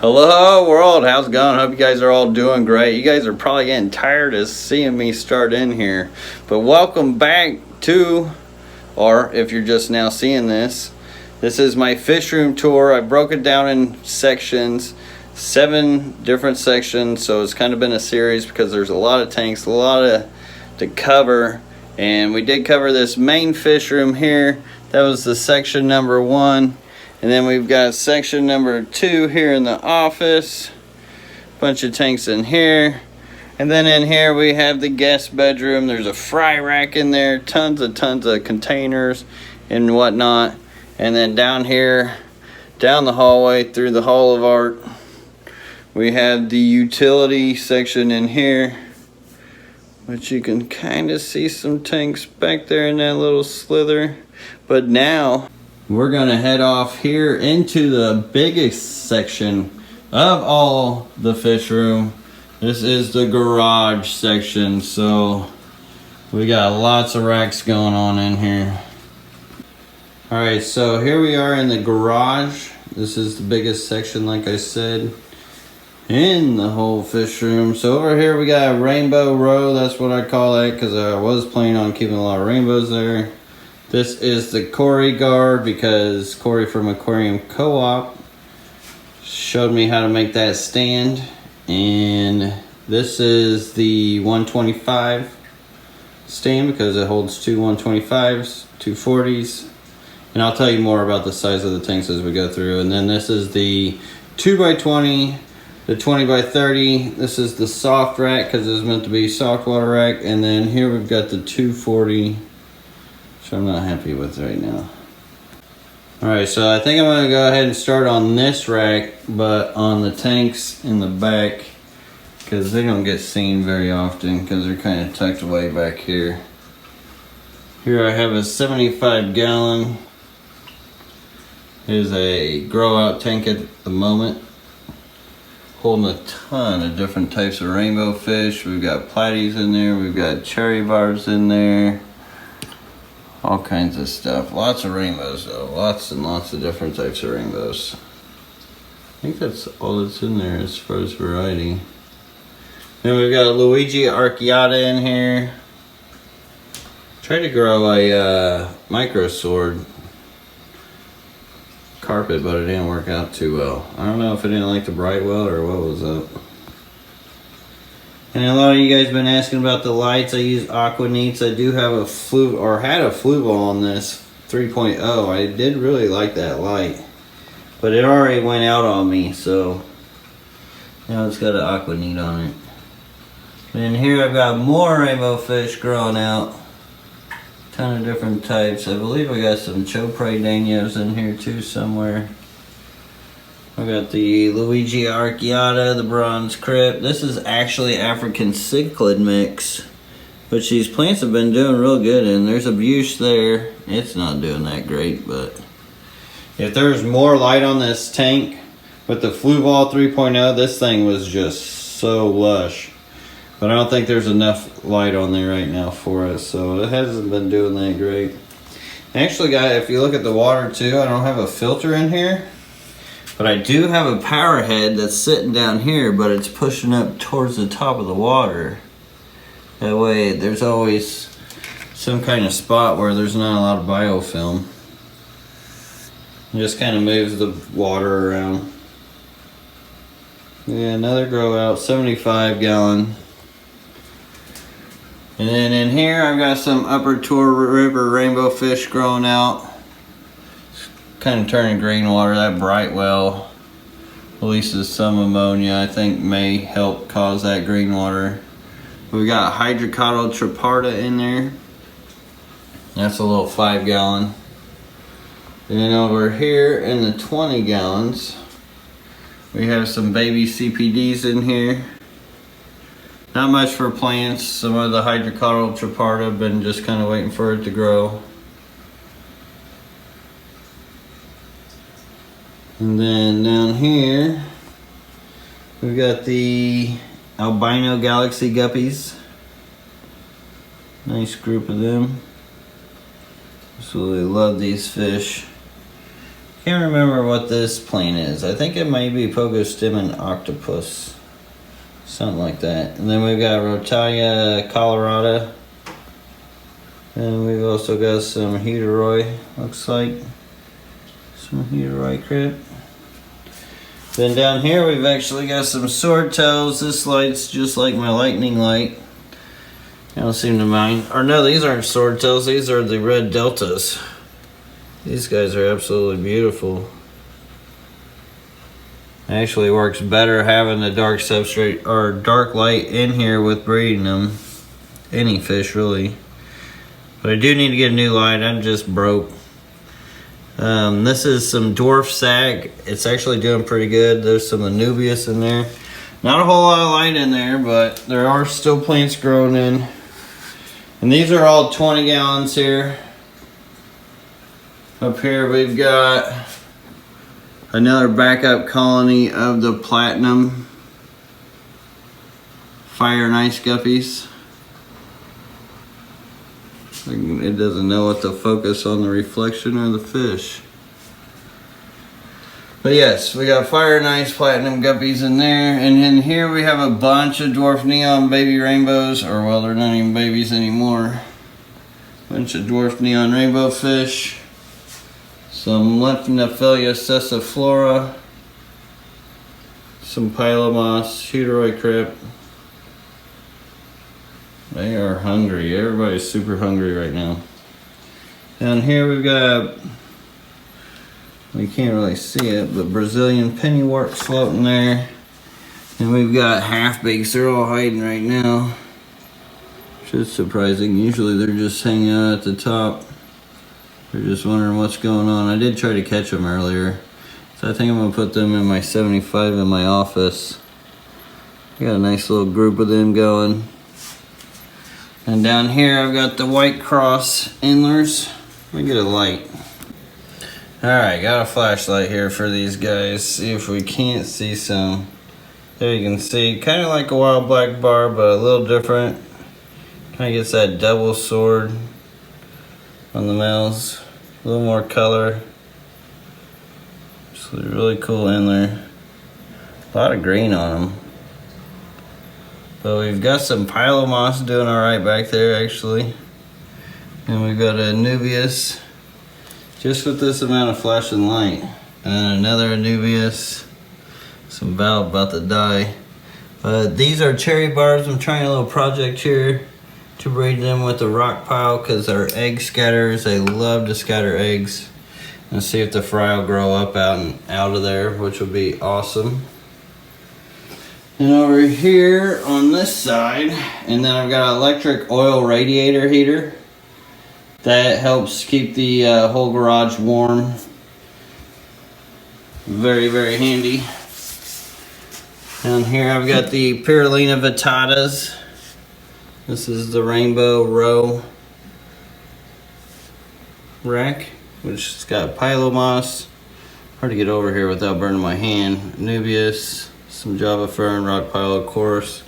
Hello world, how's it going? Hope you guys are all doing great. You guys are probably getting tired of seeing me start in here, but welcome back to, or if you're just now seeing this is my fish room tour. I broke it down in sections, 7 different sections, so it's kind of been a series because there's a lot of tanks, a lot to cover, and we did cover this main fish room here. That was the section number 1. And then we've got section number 2 here in the office. Bunch of tanks in here. And then in here we have the guest bedroom. There's a fry rack in there. Tons of containers and whatnot. And then down here, down the hallway through the Hall of Art, we have the utility section in here, which you can kind of see some tanks back there in that little slither. But now we're gonna head off here into the biggest section of all the fish room. This is the garage section, so we got lots of racks going on in here. All right, so here we are in the garage. This is the biggest section, like I said, in the whole fish room. So over here we got a rainbow row. That's what I call it because I was planning on keeping a lot of rainbows there. This is the Corey guard because Corey from Aquarium Co-op showed me how to make that stand. And this is the 125 stand because it holds 2 125s, 2 40s. And I'll tell you more about the size of the tanks as we go through. And then this is the 2x20, the 20x30. This is the soft rack because it's meant to be soft water rack. And then here we've got the 240. I'm not happy with right now. Alright, so I think I'm going to go ahead and start on this rack, but on the tanks in the back, because they don't get seen very often because they're kind of tucked away back here. Here I have a 75 gallon. Here's a grow out tank at the moment, holding a ton of different types of rainbow fish. We've got platies in there, we've got cherry barbs in there. All kinds of stuff. Lots of rainbows though. Lots and lots of different types of rainbows. I think that's all that's in there as far as variety. Then we've got a Luigi Archiata in here. Tried to grow a micro sword carpet, but it didn't work out too well. I don't know if it didn't like the bright well or what was up. And a lot of you guys have been asking about the lights. I use Aquatics. I do have a had a flue ball on this 3.0. I did really like that light, but it already went out on me, so now it's got an Aquanet on it. And here I've got more rainbow fish growing out. Ton of different types. I believe I got some Chopre Danios in here too somewhere. I got the Luigi Archiata, the bronze crypt. This is actually African cichlid mix, which these plants have been doing real good in. There's a Buche there. It's not doing that great, but if there's more light on this tank with the flue ball 3.0, this thing was just so lush. But I don't think there's enough light on there right now for it, so it hasn't been doing that great. Actually, guys, if you look at the water too, I don't have a filter in here. But I do have a power head that's sitting down here, but it's pushing up towards the top of the water. That way there's always some kind of spot where there's not a lot of biofilm. It just kind of moves the water around. Yeah, another grow out, 75 gallon. And then in here I've got some upper Tour River rainbow fish growing out. Kind of turning green water. That bright well releases some ammonia. I think may help cause that green water. We got hydrocotyle triparta in there. That's a little 5 gallon. And over here in the 20 gallons, we have some baby CPDs in here. Not much for plants. Some of the hydrocotyle triparta have been just kind of waiting for it to grow. And then down here, we've got the albino galaxy guppies. Nice group of them. Absolutely love these fish. Can't remember what this plant is. I think it might be Pogostemon octopus. Something like that. And then we've got Rotalia colorata. And we've also got some Heteroi, looks like. Some Heteroi crypt. Then down here we've actually got some swordtails. This light's just like my lightning light. I don't seem to mind. Or no, these aren't swordtails, these are the red deltas. These guys are absolutely beautiful. It actually works better having the dark substrate or dark light in here with breeding them. Any fish really. But I do need to get a new light, I'm just broke. This is some dwarf sag. It's actually doing pretty good. There's some Anubias in there. Not a whole lot of light in there, but there are still plants growing in. And these are all 20 gallons here. Up here we've got another backup colony of the platinum fire and ice guppies. It doesn't know what to focus on, the reflection or the fish. But yes, we got fire and ice platinum guppies in there. And in here we have a bunch of dwarf neon baby rainbows, or well, they're not even babies anymore. Bunch of dwarf neon rainbow fish. Some Lymphnophilia sessiflora. Some Pylomas, Heteroi crypt. They are hungry. Everybody's super hungry right now. Down here we've got, we can't really see it, but Brazilian pennywort floating there. And we've got half-bakes. They're all hiding right now, which is surprising. Usually they're just hanging out at the top. They're just wondering what's going on. I did try to catch them earlier, so I think I'm gonna put them in my 75 in my office. I got a nice little group of them going. And down here I've got the white cross endlers. Let me get a light. Alright, got a flashlight here for these guys. See if we can't see some. There you can see, kind of like a wild black bar, but a little different. Kind of gets that double sword on the males. A little more color. Just a really cool endler. A lot of green on them. But we've got some Pylomas doing alright back there actually. And we've got a Anubias, just with this amount of flashing light. And another Anubias. Some valve about to die. But these are cherry barbs. I'm trying a little project here to breed them with a rock pile because they're egg scatterers. They love to scatter eggs. And see if the fry will grow up out of there, which would be awesome. And over here on this side, and then I've got an electric oil radiator heater that helps keep the whole garage warm. Very, very handy. Down here I've got the Pyrrolina vittatas. This is the rainbow row rack, which has got Pylomas. Hard to get over here without burning my hand. Anubias. Some Java fern, rock pile, of course.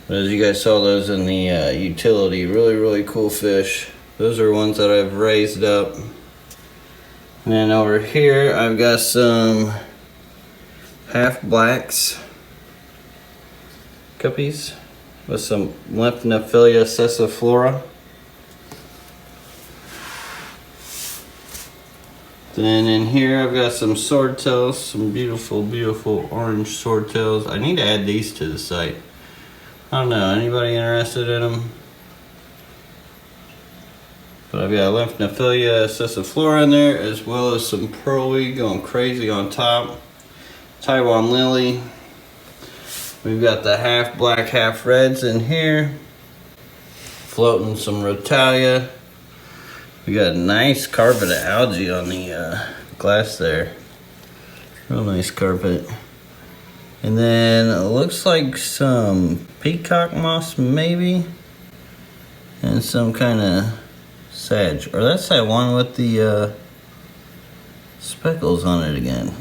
But as you guys saw those in the utility, really, really cool fish. Those are ones that I've raised up. And then over here, I've got some half blacks guppies with some Lymphnophilia sessiflora. Then in here I've got some swordtails, some beautiful, beautiful orange swordtails. I need to add these to the site. I don't know, anybody interested in them? But I've got Lymphnophilia sessiflora in there, as well as some pearlweed going crazy on top. Taiwan lily. We've got the half black, half reds in here. Floating some Rotalia. We got a nice carpet of algae on the glass there. Real nice carpet. And then it looks like some peacock moss maybe. And some kind of sage. Or that's that one with the speckles on it again.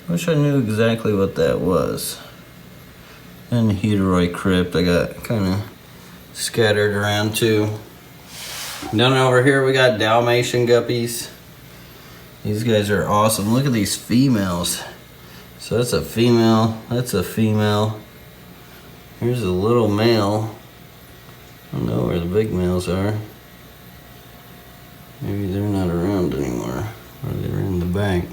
Wish I knew exactly what that was. And the Heteroi crypt I got kind of scattered around too. Down over here we got Dalmatian guppies. These guys are awesome. Look at these females. So that's a female, that's a female. Here's a little male. I don't know where the big males are. Maybe they're not around anymore, or they're in the back.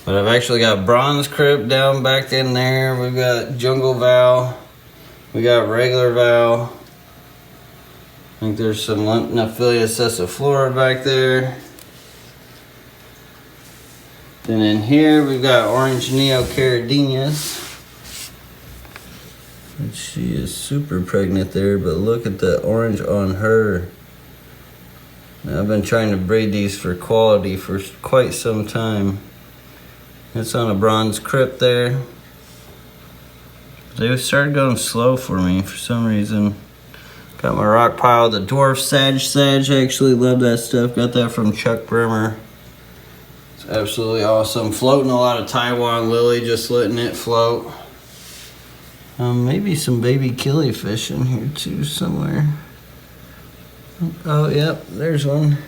But I've actually got bronze crypt down back in there. We've got jungle val. We got regular val. I think there's some Lympnophilia sessiflora back there. Then in here we've got orange neocaridinias. And she is super pregnant there, but look at the orange on her. Now, I've been trying to breed these for quality for quite some time. It's on a bronze crypt there. They started going slow for me for some reason. Got my rock pile, the dwarf sag. I actually love that stuff. Got that from Chuck Bremer. It's absolutely awesome. Floating a lot of Taiwan lily, just letting it float. Maybe some baby killifish in here too somewhere. Oh, yep, there's one.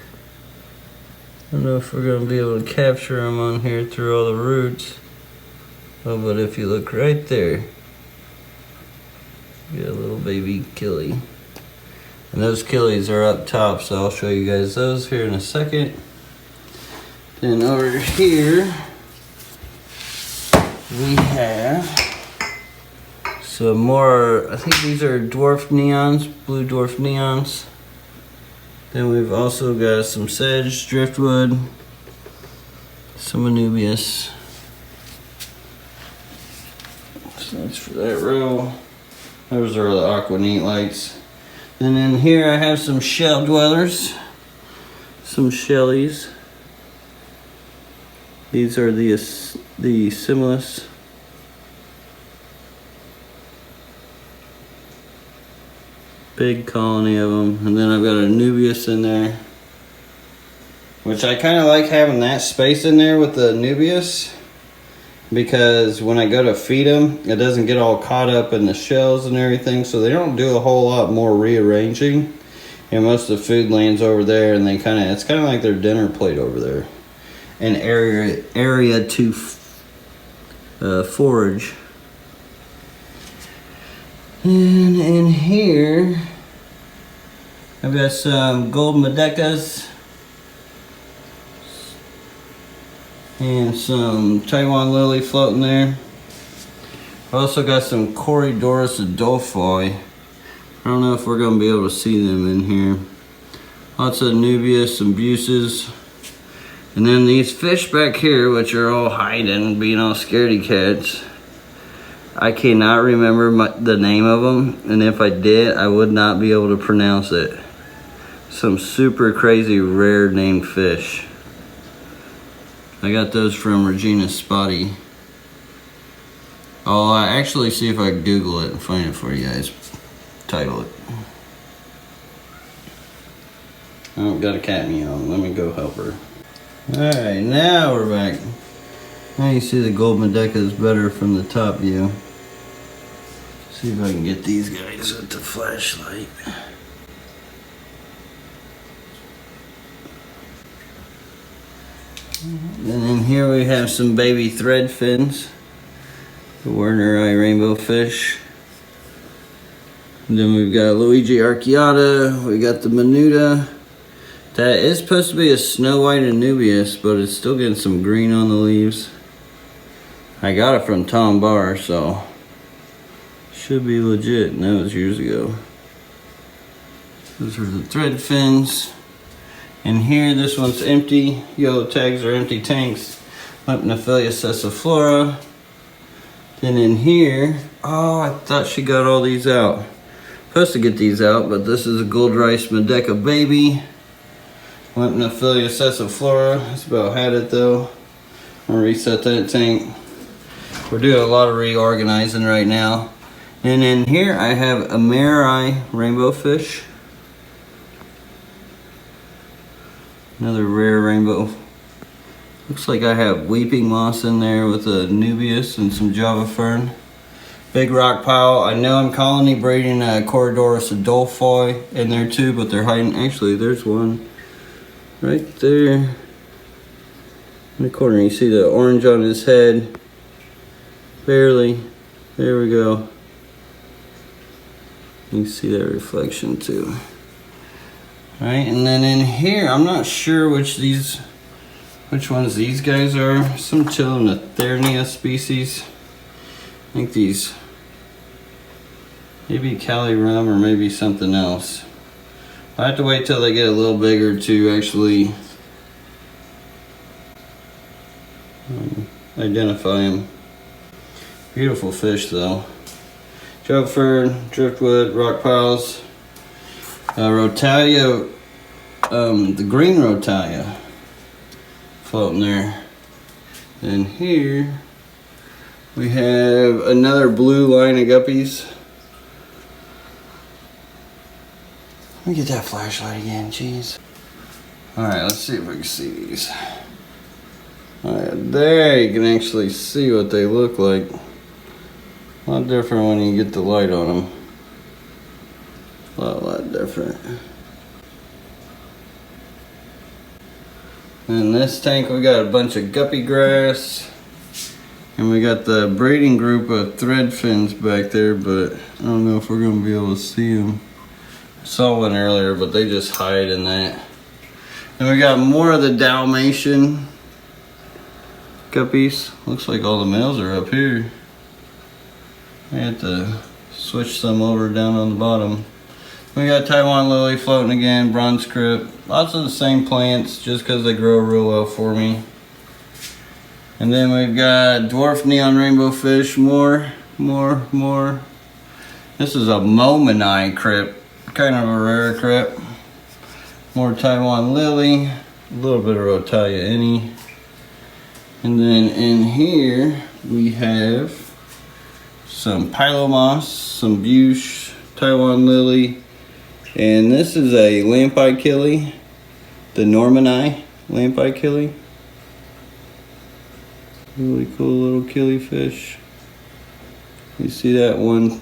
I don't know if we're going to be able to capture them on here through all the roots. Oh, but if you look right there, you got a little baby killie. And those killies are up top, so I'll show you guys those here in a second. Then over here, we have some more, I think these are dwarf neons, blue dwarf neons. Then we've also got some sedge, driftwood, some anubias. So that's for that row. Those are the aqua neat lights. And in here I have some shell dwellers, some shellies. These are the Similis. Big colony of them. And then I've got a Nubius in there, which I kind of like having that space in there with the Nubius, because when I go to feed them, it doesn't get all caught up in the shells and everything, so they don't do a whole lot more rearranging. And most of the food lands over there, and they it's kind of like their dinner plate over there. An area to forage. And in here, I've got some gold medecas and some Taiwan lily floating there. I've also got some Corydoras adolphi. I don't know if we're going to be able to see them in here. Lots of Nubius, some Buses. And then these fish back here, which are all hiding, being all scaredy cats. I cannot remember the name of them, and if I did, I would not be able to pronounce it. Some super crazy rare named fish. I got those from Regina Spotty. I'll actually see if I can Google it and find it for you guys. Title it. Oh, got a cat meowing. Let me go help her. Alright, now we're back. Now you see the gold medecas better from the top view. See if I can get these guys with the flashlight. And then here we have some baby thread fins. The Werner eye rainbow fish. And then we've got Luigi archeata. We got the Menuda. That is supposed to be a snow white Anubias, but it's still getting some green on the leaves. I got it from Tom Barr, so should be legit, and that was years ago. Those are the thread fins. And here, this one's empty. Yellow tags are empty tanks. Lympnophilia sessiflora. Then in here, oh, I thought she got all these out. Supposed to get these out, but this is a gold rice Medeca baby. Lympnophilia sessiflora. That's about had it though. I'll reset that tank. We're doing a lot of reorganizing right now. And in here I have a Eye rainbow fish. Another rare rainbow. Looks like I have weeping moss in there with a Nubius and some Java fern. Big rock pile. I know I'm colony breeding a Corydoras adolphi in there too, but they're hiding. Actually, there's one right there. In the corner, you see the orange on his head. Barely. There we go. You can see that reflection too. Alright, and then in here, I'm not sure which ones these guys are. Some chill in the Thernia species. I think these, maybe Cali rum or maybe something else. I have to wait till they get a little bigger to actually identify them. Beautiful fish though. Jugfern, driftwood, rock piles, Rotalia, the green Rotalia floating there. And here we have another blue line of guppies. Let me get that flashlight again, jeez. Alright, let's see if we can see these. Alright, there you can actually see what they look like. A lot different when you get the light on them. A lot different. In this tank we got a bunch of guppy grass. And we got the breeding group of thread fins back there, but I don't know if we're going to be able to see them. I saw one earlier, but they just hide in that. And we got more of the Dalmatian guppies. Looks like all the males are up here. I had to switch some over down on the bottom. We got Taiwan lily floating again, bronze crypt. Lots of the same plants just because they grow real well for me. And then we've got dwarf neon rainbow fish, more. This is a Momini crypt, kind of a rare crypt. More Taiwan lily, a little bit of Rotalia any. And then in here we have some Pilomoss, some Buche, Taiwan lily, and this is a lamp-eye killie, the Normani lamp-eye killie. Really cool little killie fish. You see that one?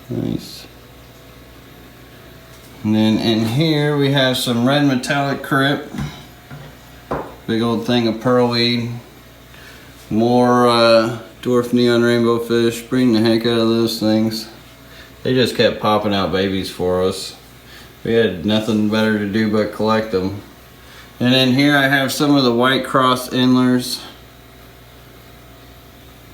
Nice. And then in here we have some red metallic crypt. Big old thing of pearlweed. More dwarf neon rainbow fish. Bring the heck out of those things. They just kept popping out babies for us. We had nothing better to do but collect them. And then here I have some of the white cross endlers,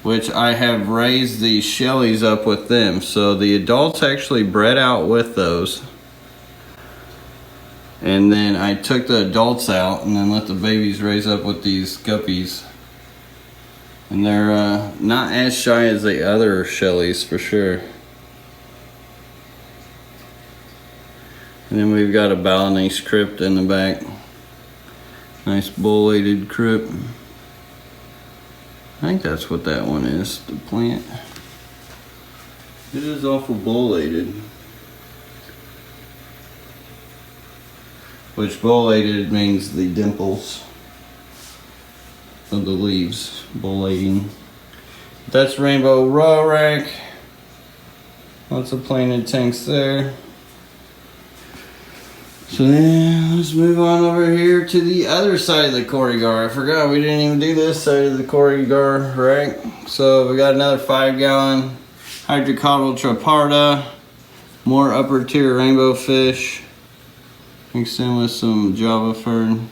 which I have raised the shellies up with them. So the adults actually bred out with those. And then I took the adults out and then let the babies raise up with these guppies. And they're not as shy as the other shellies for sure. And then we've got a Balinese crypt in the back. Nice bullated crypt. I think that's what that one is, the plant. It is awful bullated. Which bullated means the dimples of the leaves, bullating. That's rainbow raw rack. Lots of planted tanks there. So then let's move on over here to the other side of the Corrigar. I forgot we didn't even do this side of the Corrigar rack. So we got another 5-gallon hydrocaudal traparda, more upper tier rainbow fish, mixed in with some Java fern.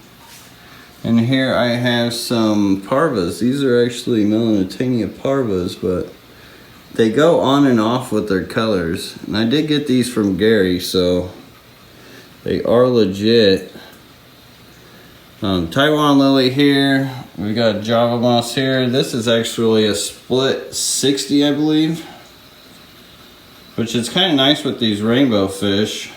And here I have some parvas. These are actually Melanitania parvas, but they go on and off with their colors. And I did get these from Gary, so they are legit. Taiwan lily here. We got Java moss here. This is actually a split 60, I believe. Which is kind of nice with these rainbow fish,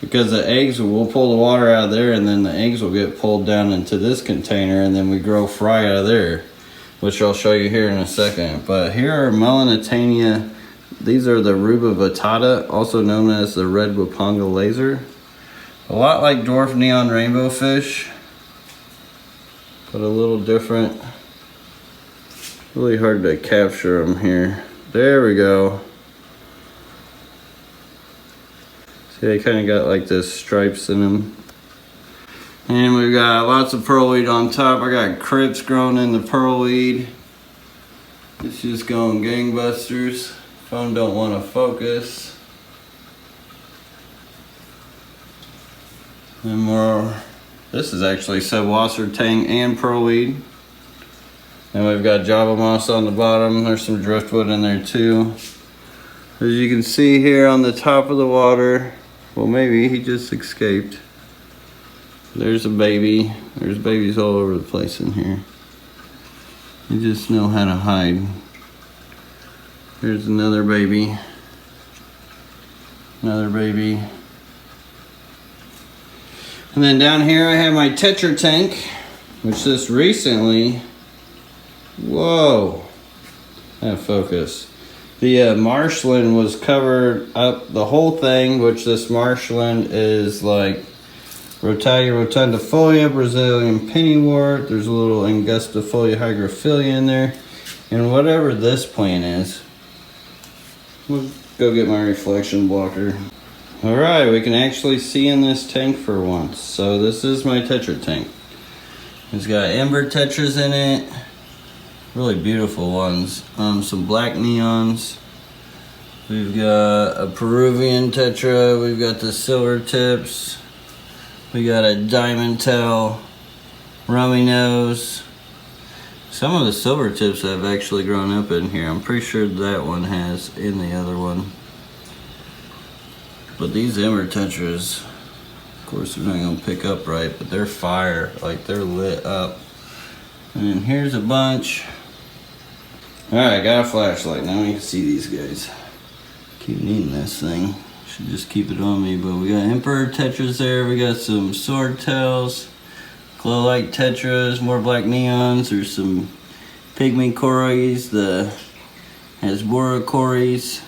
because the eggs, we'll pull the water out of there and then the eggs will get pulled down into this container and then we grow fry out of there, which I'll show you here in a second. But here are Melanitania. These are the Ruba vittata, also known as the red Waponga laser. A lot like dwarf neon rainbow fish, but a little different. Really hard to capture them here. There we go. See, they kind of got like this stripes in them. And we've got lots of pearlweed on top. I got crypts growing in the pearlweed. It's just going gangbusters. Phone don't want to focus. And more. This is actually subwasser tang and pearlweed. And we've got Java moss on the bottom. There's some driftwood in there too. As you can see here on the top of the water, well, maybe he just escaped. There's a baby. There's babies all over the place in here. They just know how to hide. There's another baby. Another baby. And then down here I have my Tetra tank, which just recently, whoa, that focus. The marshland was covered up the whole thing, which this marshland is like Rotalia rotundifolia, Brazilian pennywort. There's a little angustifolia hygrophila in there. And whatever this plant is, we'll go get my reflection blocker. Alright, we can actually see in this tank for once. So this is my Tetra tank. It's got ember tetras in it. Really beautiful ones. Some black neons. We've got a Peruvian tetra. We've got the silver tips. We got a diamond tail, rummy nose. Some of the silver tips have actually grown up in here. I'm pretty sure that one has in the other one. But these ember tetras, of course, they're not gonna pick up right, but they're fire. Like, they're lit up. And then here's a bunch. Alright, got a flashlight. Now we can see these guys. Keep needing this thing. Should just keep it on me. But we got emperor tetras there. We got some sword tails, glow light tetras, more black neons. There's some pygmy cories, the Hasbora cories,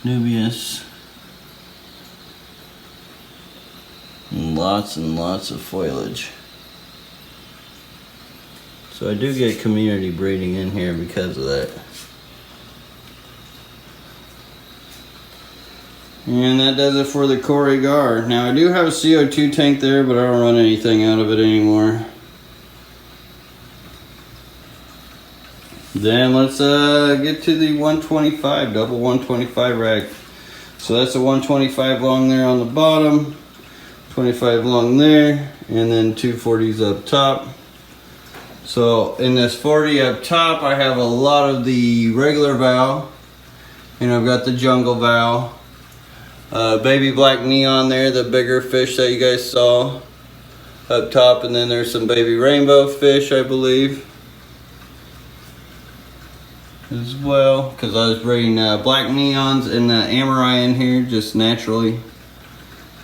Nubius. And lots of foliage. So I do get community breeding in here because of that. And that does it for the Cory Gar. Now I do have a CO2 tank there, but I don't run anything out of it anymore. Then let's get to the 125, double 125 rack. So that's a 125 long there on the bottom, 25 long there, and then 240s up top. So in this 40 up top, I have a lot of the regular vow, and I've got the jungle vow. Baby black neon there, the bigger fish that you guys saw up top, and then there's some baby rainbow fish, I believe, as well, because I was breeding black neons and the amari in here just naturally.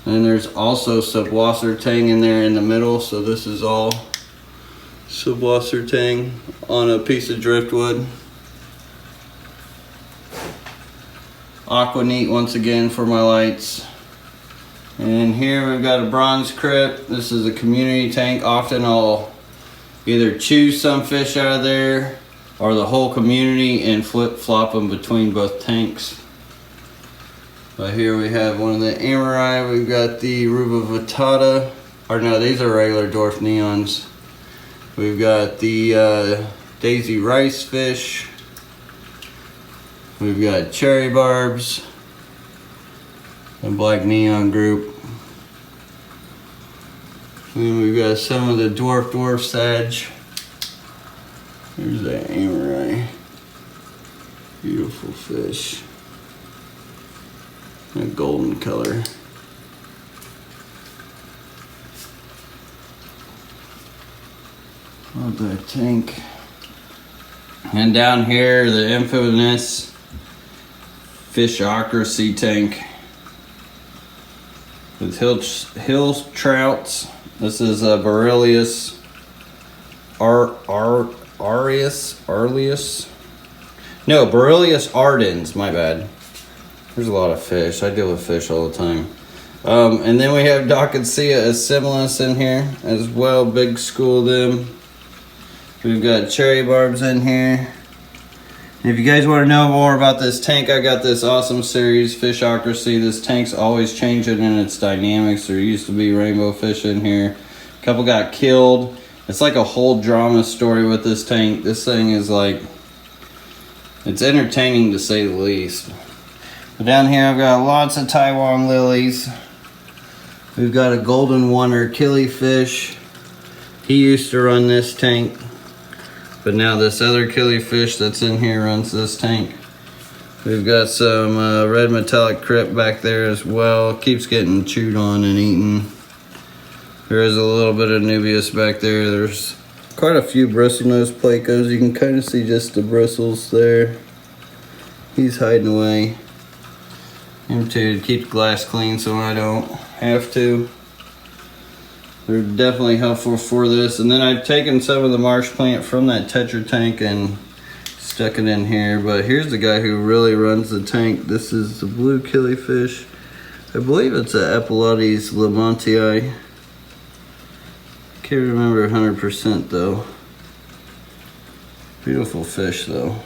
And there's also subwasser tang in there in the middle, so this is all subwasser tang on a piece of driftwood. Aqua neat once again for my lights. And here we've got a bronze crypt. This is a community tank. Often I'll either choose some fish out of there or the whole community and flip-flop them between both tanks. But here we have one of the amari. We've got the ruba vittata. Or no, these are regular dwarf neons. We've got the daisy rice fish. We've got cherry barbs, a black neon group. And then we've got some of the dwarf sage. Here's that amari. Beautiful fish. A golden color. Love that tank. And down here, the infamous fishocracy tank with hill trouts. This is a Borrelius Arleus. No, Borrelius ardens, my bad. There's a lot of fish. I deal with fish all the time. And then we have Docketsia assimilis in here as well. Big school of them. We've got cherry barbs in here. If you guys want to know more about this tank, I got this awesome series, Fishocracy. This tank's always changing in its dynamics. There used to be rainbow fish in here. A couple got killed. It's like a whole drama story with this tank. This thing is like, it's entertaining to say the least. But down here I've got lots of Taiwan lilies. We've got a golden wonder killifish. He used to run this tank. But now this other killifish that's in here runs this tank. We've got some red metallic crypt back there as well. Keeps getting chewed on and eaten. There is a little bit of Nubius back there. There's quite a few bristlenose placos. You can kind of see just the bristles there. He's hiding away. Him too, to keep the glass clean so I don't have to. They're definitely helpful for this. And then I've taken some of the marsh plant from that Tetra tank and stuck it in here. But here's the guy who really runs the tank. This is the blue killifish. I believe it's a Epilotes lamontii. Can't remember 100% though. Beautiful fish though.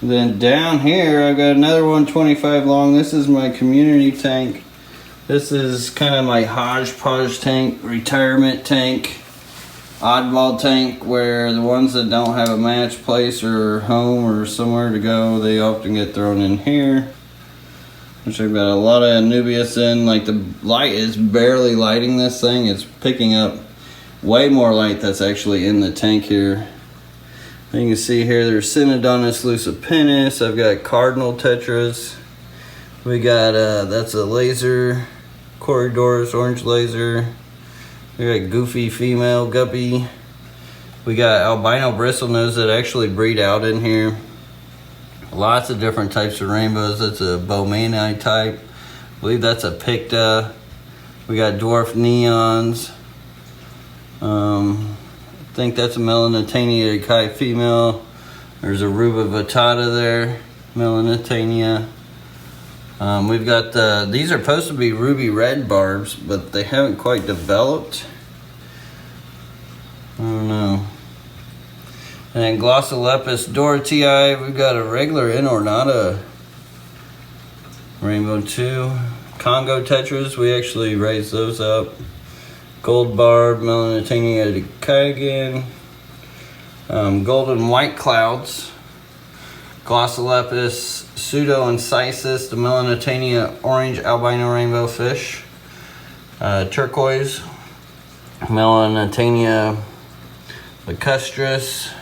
Then down here I've got another 125 long. This is my community tank. This is kind of my hodgepodge tank, retirement tank, oddball tank, where the ones that don't have a match place or home or somewhere to go, they often get thrown in here. Which I've got a lot of Nubius in. Like the light is barely lighting this thing. It's picking up way more light that's actually in the tank here. You can see here there's Synodontis lucipennis. I've got cardinal tetras. We got, that's a laser, Corridorus orange laser. We got goofy female guppy. We got albino bristlenose that actually breed out in here. Lots of different types of rainbows. That's a Bowmani type. I believe that's a Picta. We got dwarf neons. I think that's a Melanitania Kai female. There's a Ruba vittata there, Melanitania. We've got these are supposed to be ruby red barbs, but they haven't quite developed. I don't know. And then Glossolepis dorothei, we've got a regular Inornata rainbow too. Congo tetras, we actually raised those up. Gold barb, Melanitania decaygan. Golden white clouds. Glossolepis pseudo-incisus, the Melanitania orange albino rainbow fish. Turquoise, Melanitania lacustris.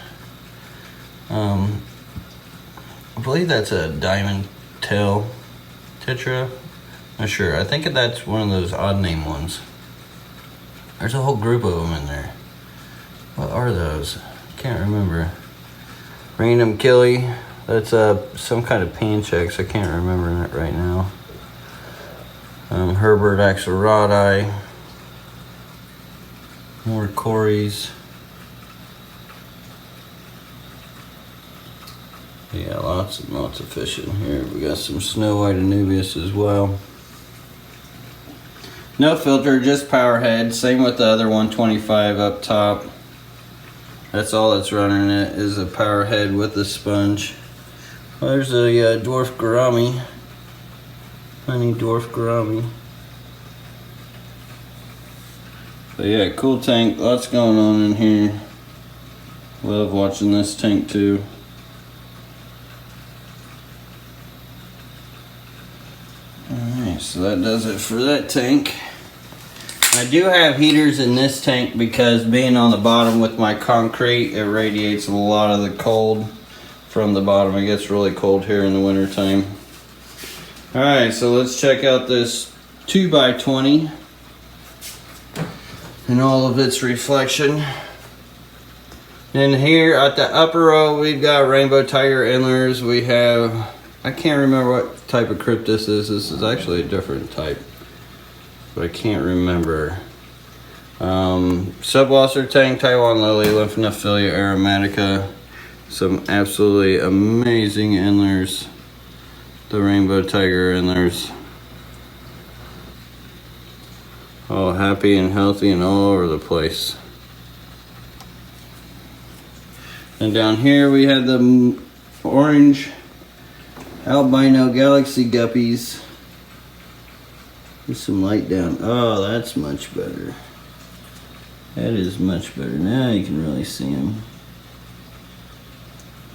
I believe that's a diamond tail tetra. Not sure. I think that's one of those odd name ones. There's a whole group of them in there. What are those? Can't remember. Random killie. That's some kind of panchex. I can't remember it right now. Herbert axelrodi. More cories. Yeah, lots and lots of fish in here. We got some snow white Anubias as well. No filter, just power head. Same with the other 125 up top. That's all that's running it, is a power head with a sponge. Well, there's a dwarf gourami. Honey dwarf gourami. So yeah, cool tank. Lots going on in here. Love watching this tank too. Alright, so that does it for that tank. I do have heaters in this tank because being on the bottom with my concrete, it radiates a lot of the cold from the bottom. It gets really cold here in the winter time. Alright, so let's check out this 2x20 and all of its reflection. And here at the upper row, we've got rainbow tiger endlers. We have, I can't remember what type of crypt this is. This is actually a different type, but I can't remember. Subwasser tank, Taiwan lily, Lymphanophilia aromatica. Some absolutely amazing endlers. The rainbow tiger endlers. All happy and healthy and all over the place. And down here we have the orange albino galaxy guppies. There's some light down. Oh, that's much better. That is much better. Now you can really see them.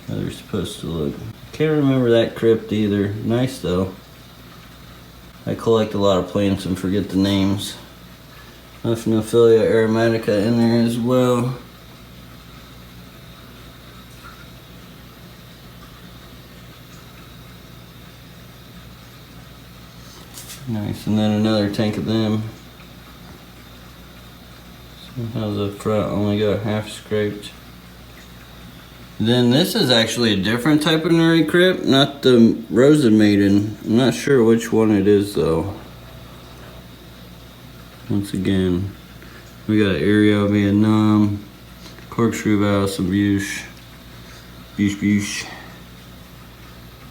How they're supposed to look. Can't remember that crypt either. Nice though. I collect a lot of plants and forget the names. Ophiophilia aromatica in there as well. Nice, and then another tank of them. Somehow the front only got half scraped. Then this is actually a different type of nuri crypt, not the Rosa Maiden. I'm not sure which one it is though. Once again, we got Aereo Vietnam, Corkscrew Valve, some Bush.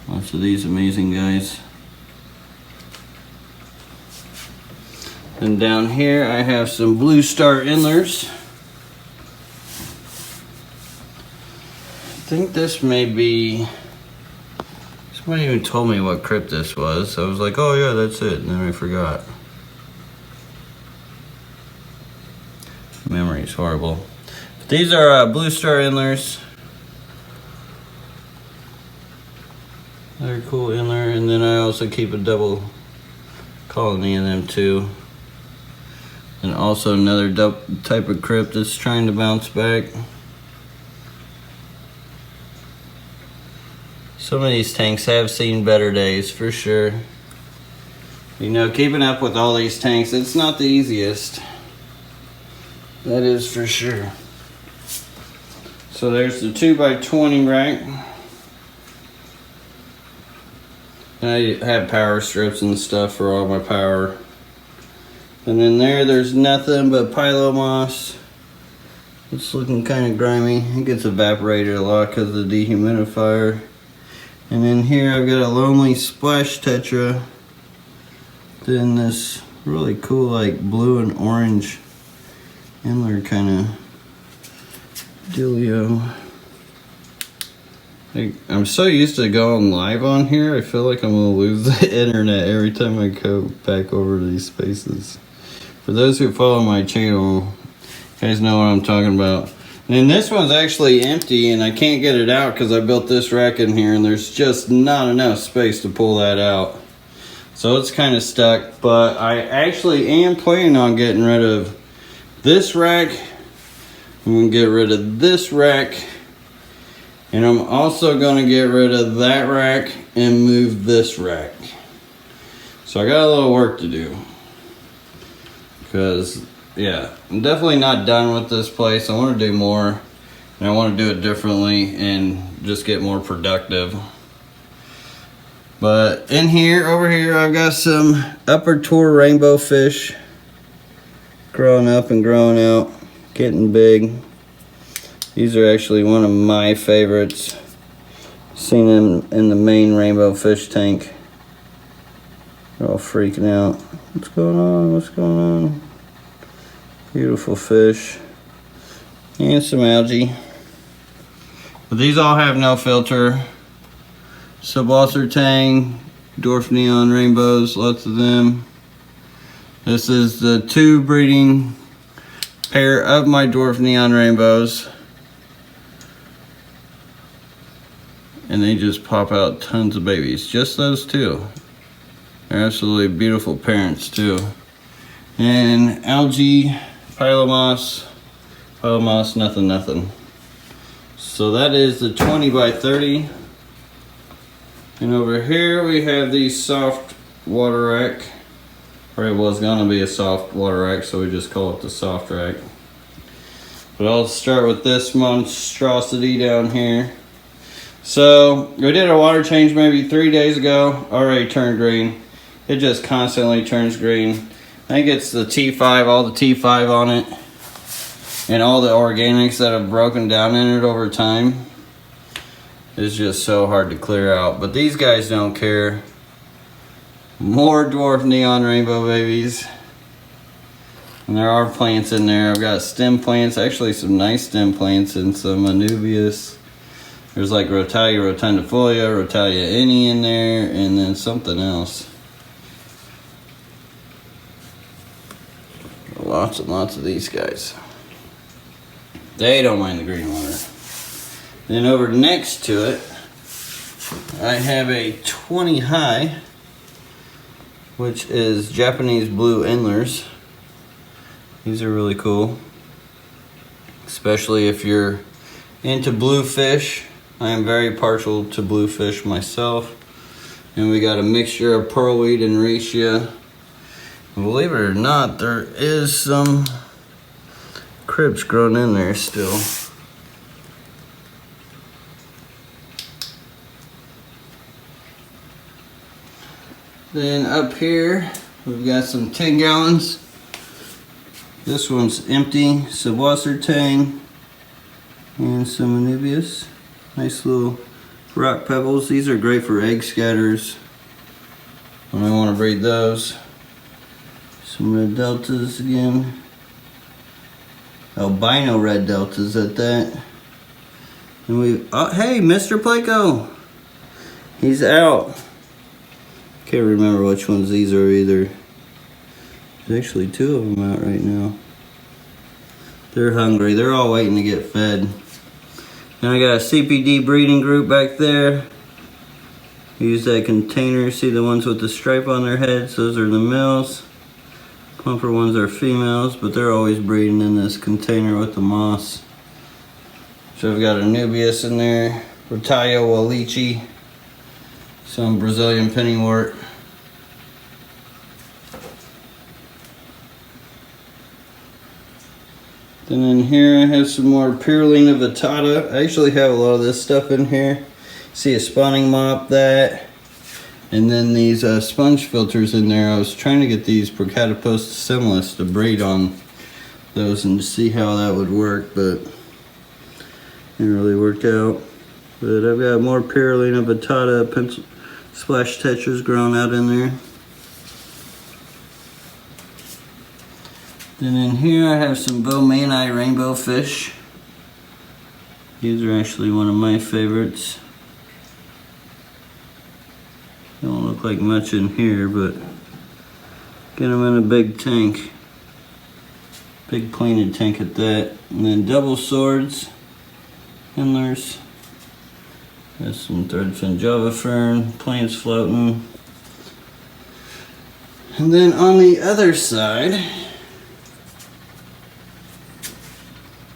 Lots of these amazing guys. And down here I have some Blue Star Endlers. I think this may be, somebody even told me what crypt this was. I was like, oh yeah, that's it, and then I forgot. Memory's horrible. But these are Blue Star Endlers. They're cool Endler, and then I also keep a double colony in them too. And also another type of crypt that's trying to bounce back. Some of these tanks have seen better days for sure. You know, keeping up with all these tanks, it's not the easiest. That is for sure. So there's the 2x20 rack. And I have power strips and stuff for all my power. And then there's nothing but Pilomoss. It's looking kind of grimy. It gets evaporated a lot because of the dehumidifier. And then here I've got a Lonely Splash Tetra. Then this really cool like blue and orange Endler kind of dealio. I'm so used to going live on here, I feel like I'm gonna lose the internet every time I go back over to these spaces. For those who follow my channel, you guys know what I'm talking about. And this one's actually empty and I can't get it out because I built this rack in here and there's just not enough space to pull that out. So it's kind of stuck, but I actually am planning on getting rid of this rack. I'm gonna get rid of this rack. And I'm also gonna get rid of that rack and move this rack. So I got a little work to do. Because yeah, I'm definitely not done with this place. I want to do more, and I want to do it differently and just get more productive. But in here, over here, I've got some upper tour rainbow fish growing up and growing out, getting big. These are actually one of my favorites. Seen them in the main rainbow fish tank. They're all freaking out. What's going on? What's going on? Beautiful fish. And some algae. But these all have no filter. Subalter tang, dwarf neon rainbows, lots of them. This is the 2 breeding pair of my dwarf neon rainbows. And they just pop out tons of babies. Just those 2. They're absolutely beautiful parents too. And algae, Pilomoss, nothing. So that is the 20x30. And over here we have the soft water rack. Or it was gonna be a soft water rack, so we just call it the soft rack. But I'll start with this monstrosity down here. So we did a water change maybe 3 days ago, already turned green. It just constantly turns green. I think it's the T5, all the T5 on it, and all the organics that have broken down in it over time. It's just so hard to clear out, but these guys don't care. More dwarf neon rainbow babies. And there are plants in there. I've got stem plants, actually some nice stem plants, and some Anubias There's like Rotalia rotundifolia, Rotalia any in there, and then something else. Lots and lots of these guys. They don't mind the green water. Then over next to it, I have a 20 high, which is Japanese blue endlers. These are really cool, especially if you're into bluefish. I am very partial to bluefish myself. And we got a mixture of pearlweed and reishi. Believe it or not, there is some cribs growing in there still. Then up here, we've got some 10 gallons. This one's empty, subwasser tang, and some anubias. Nice little rock pebbles. These are great for egg scatters when I want to breed those. Some red deltas again. Albino red deltas at that. And we, oh hey, Mr. Placo. He's out. Can't remember which ones these are either. There's actually 2 of them out right now. They're hungry. They're all waiting to get fed. And I got a CPD breeding group back there. Use that container. See the ones with the stripe on their heads? Those are the males. Plumper ones are females, but they're always breeding in this container with the moss. So I've got Anubias in there, Rotalia Walichi, some Brazilian pennywort. Then in here I have some more Pyrrolina vittata. I actually have a lot of this stuff in here. See a spawning mop, that. And then these sponge filters in there. I was trying to get these Procatopus similis to breed on those and see how that would work, but it didn't really work out. But I've got more Pyrrolina vittata, pencil splash tetras growing out in there. Then in here I have some Bomani rainbow fish. These are actually one of my favorites. Don't look like much in here, but get them in a big tank. Big plated tank at that. And then double swords, endlers. Got some threadfin java fern, plants floating. And then on the other side,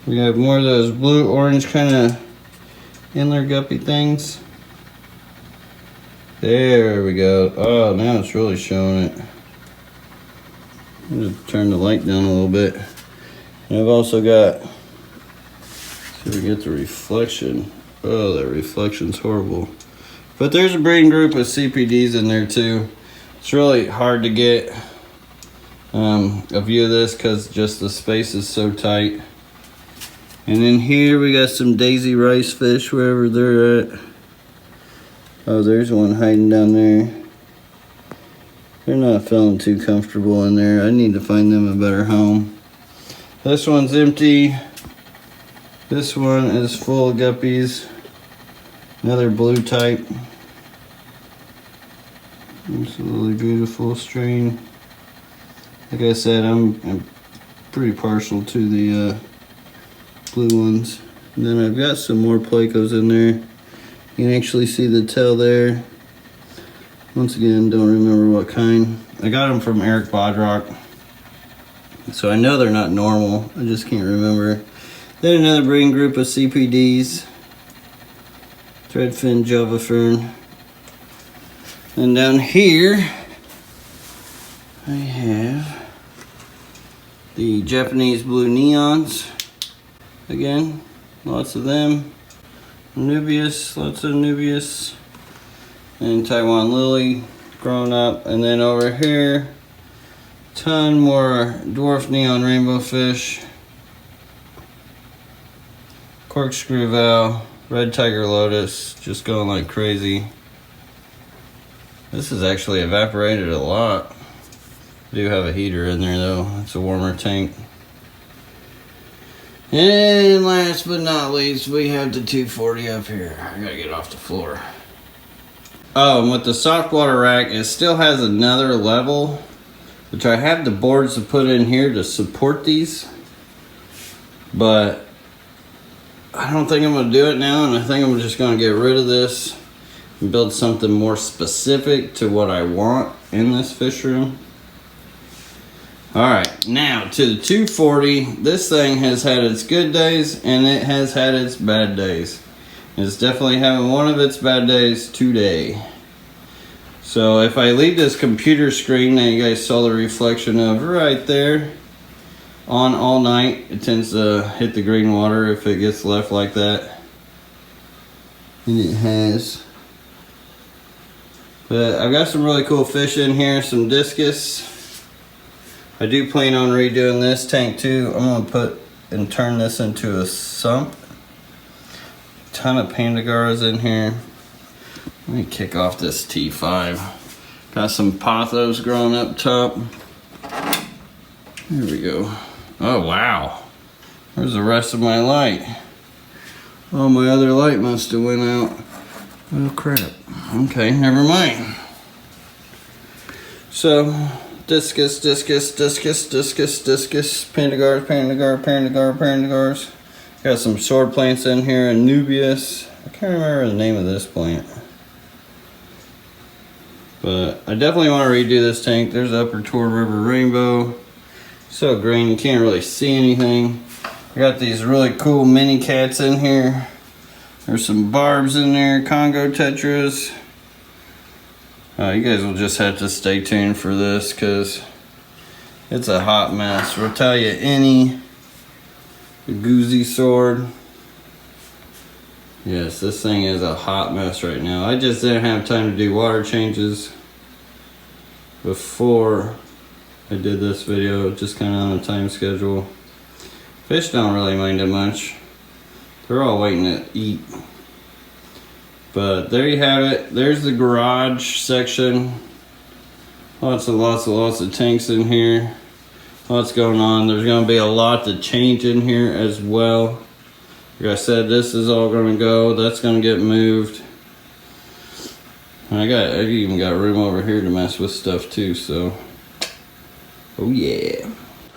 we have more of those blue-orange kind of endler guppy things. There we go. Oh, now it's really showing it. I'm gonna turn the light down a little bit. And I've also got, see if we get the reflection. Oh, that reflection's horrible. But there's a breeding group of CPDs in there too. It's really hard to get a view of this because just the space is so tight. And then here we got some daisy rice fish, wherever they're at. Oh, there's one hiding down there. They're not feeling too comfortable in there. I need to find them a better home. This one's empty. This one is full of guppies. Another blue type. It's a really beautiful strain. Like I said, I'm pretty partial to the blue ones. And then I've got some more Placos in there. You can actually see the tail there. Once again, don't remember what kind. I got them from Eric Bodrock. So I know they're not normal. I just can't remember. Then another breeding group of CPDs. Threadfin java fern. And down here, I have the Japanese blue neons. Again, lots of them. Anubias, lots of Anubias. And Taiwan lily growing up. And then over here, ton more dwarf neon rainbow fish. Corkscrew val, red tiger lotus, just going like crazy. This has actually evaporated a lot. I do have a heater in there though. It's a warmer tank. And last but not least, we have the 240 up here. I gotta get off the floor. Oh, and with the soft water rack, it still has another level, which I have the boards to put in here to support these. But I don't think I'm gonna do it now, and I think I'm just gonna get rid of this and build something more specific to what I want in this fish room. Alright, now to the 240. This thing has had its good days and it has had its bad days. It's definitely having one of its bad days today. So if I leave this computer screen that you guys saw the reflection of right there on all night, it tends to hit the green water if it gets left like that. And it has. But I've got some really cool fish in here, some discus. I do plan on redoing this tank too. I'm gonna put and turn this into a sump. Ton of pandagaras in here. Let me kick off this T5. Got some pothos growing up top. There we go. Oh wow. There's the rest of my light. Oh, my other light must have went out. Oh crap. Okay, never mind. So, discus, pandagars. Got some sword plants in here, Anubias. I can't remember the name of this plant. But I definitely want to redo this tank. There's Upper Tor River Rainbow. So green, you can't really see anything. I got these really cool mini cats in here. There's some barbs in there, Congo tetras. You guys will just have to stay tuned for this because it's a hot mess. Rotalia any, the Goozy sword. Yes, this thing is a hot mess right now. I just didn't have time to do water changes before I did this video, just kind of on a time schedule. Fish don't really mind it much. They're all waiting to eat. But there you have it. There's the garage section. Lots of tanks in here. Lots going on. There's going to be a lot to change in here as well. Like I said, this is all going to go. That's going to get moved. I even got room over here to mess with stuff too, so. Oh yeah.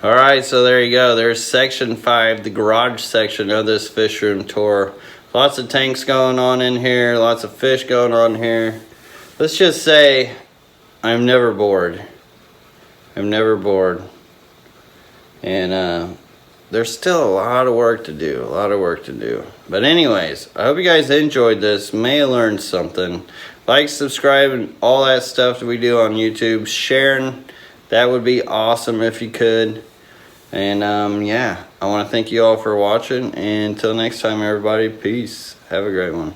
Alright, so there you go. There's section 5, the garage section of this fish room tour. Lots of tanks going on in here, lots of fish going on here. Let's just say I'm never bored. I'm never bored. And there's still a lot of work to do, But anyways, I hope you guys enjoyed this. May have learned something. Like, subscribe, and all that stuff that we do on YouTube. Sharing, that would be awesome if you could. And yeah, I want to thank you all for watching. And until next time, everybody, peace. Have a great one.